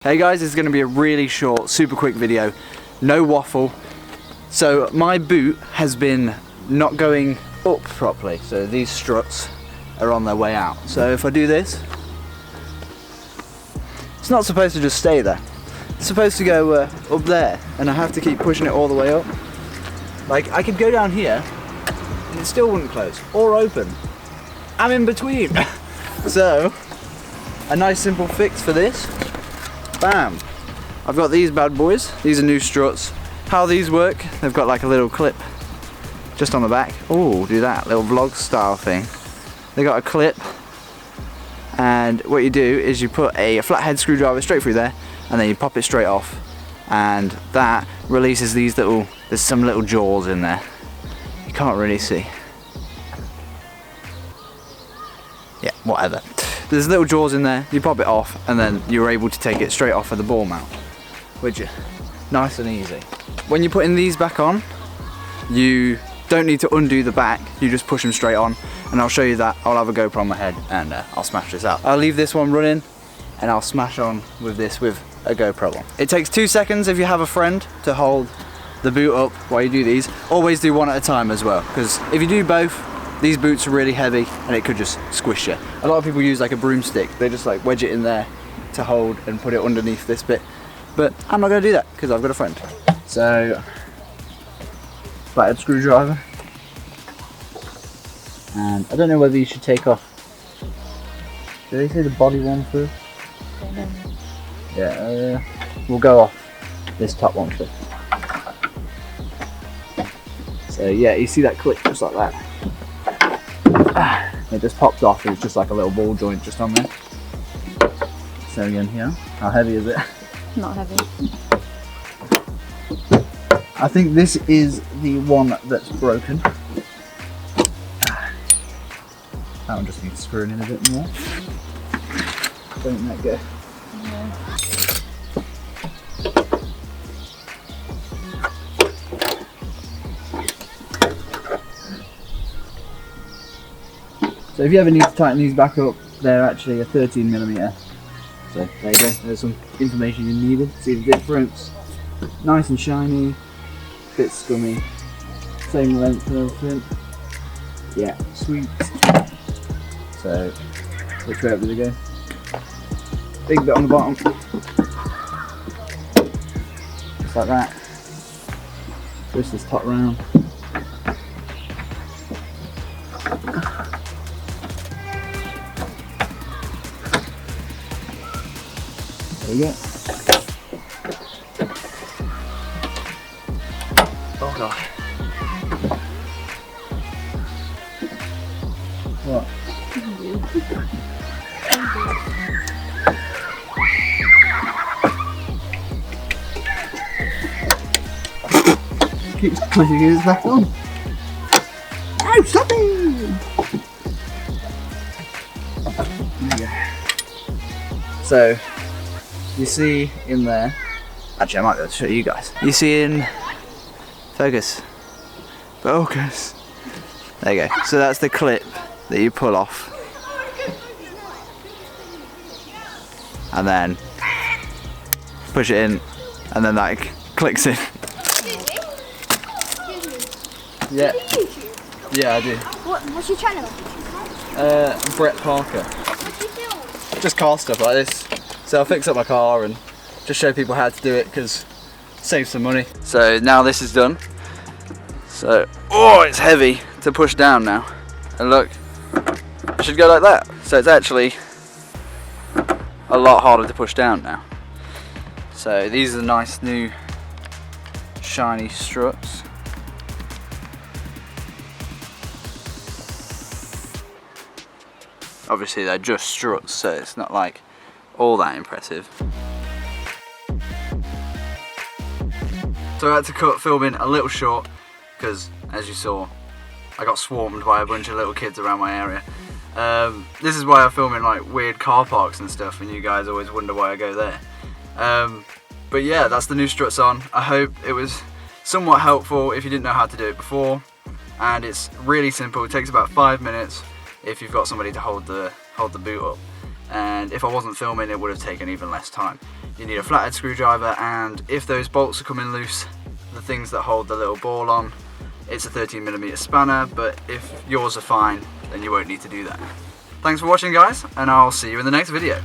Hey guys, this is going to be a really short, super quick video, no waffle. So my boot has been not going up properly, so these struts are on their way out. So if I do this, it's not supposed to just stay there. It's supposed to go up there, and I have to keep pushing it all the way up. Like, I could go down here, and it still wouldn't close, or open. I'm in between. So, a nice simple fix for this. Bam! I've got these bad boys. These are new struts. How these work, they've got like a little clip just on the back. Oh, do that, little vlog style thing. They got a clip, and what you do is you put a flathead screwdriver straight through there, and then you pop it straight off, and that releases these little, there's some little jaws in there. You can't really see. Yeah, whatever. There's little jaws in there, you pop it off, and then you're able to take it straight off of the ball mount, which is nice and easy. When you're putting these back on, you don't need to undo the back, you just push them straight on, and I'll show you that. I'll have a GoPro on my head and I'll smash this out. I'll leave this one running and I'll smash on with this with a GoPro on. It takes 2 seconds if you have a friend to hold the boot up while you do these. Always do one at a time as well, because if you do both, these boots are really heavy and it could just squish you. A lot of people use like a broomstick. They just like wedge it in there to hold and put it underneath this bit. But I'm not going to do that because I've got a friend. So, flathead screwdriver. And I don't know whether you should take off. Do they say the body one first? Yeah, we'll go off this top one first. So yeah, you see that clip just like that. It just popped off. It's just like a little ball joint just on there. So again here, how heavy is it? Not heavy. I think this is the one that's broken. That one just needs screwing in a bit more. Don't let go. Yeah. So if you ever need to tighten these back up, they're actually a 13mm. So there you go, there's some information you needed. See the difference. Nice and shiny, bit scummy, same length and everything. Yeah, sweet. So, which way up did it go? Big bit on the bottom. Just like that. Twist this top round. There we go. Oh god. What? Keeps pushing his back on. No, stop it! There you go. So, you see in there, actually I might be able to show you guys. You see in, focus, there you go. So that's the clip that you pull off. And then push it in, and then that clicks in. Yeah. Yeah, I do. What's your channel? Brett Parker. What do you film? Just car stuff like this. So I'll fix up my car and just show people how to do it, because it saves some money. So now this is done. So, oh, it's heavy to push down now. And look, it should go like that. So it's actually a lot harder to push down now. So these are the nice new shiny struts. Obviously they're just struts, so it's not like all that impressive. So I had to cut filming a little short because, as you saw, I got swarmed by a bunch of little kids around my area. This is why I film in like weird car parks and stuff, and you guys always wonder why I go there. But yeah, that's the new struts on. I hope it was somewhat helpful if you didn't know how to do it before. And it's really simple. It takes about 5 minutes if you've got somebody to hold the boot up. And if I wasn't filming, it would have taken even less time. you need a flathead screwdriver, and if those bolts are coming loose, the things that hold the little ball on, it's a 13mm spanner, but if yours are fine, then you won't need to do that. Thanks for watching guys, and I'll see you in the next video.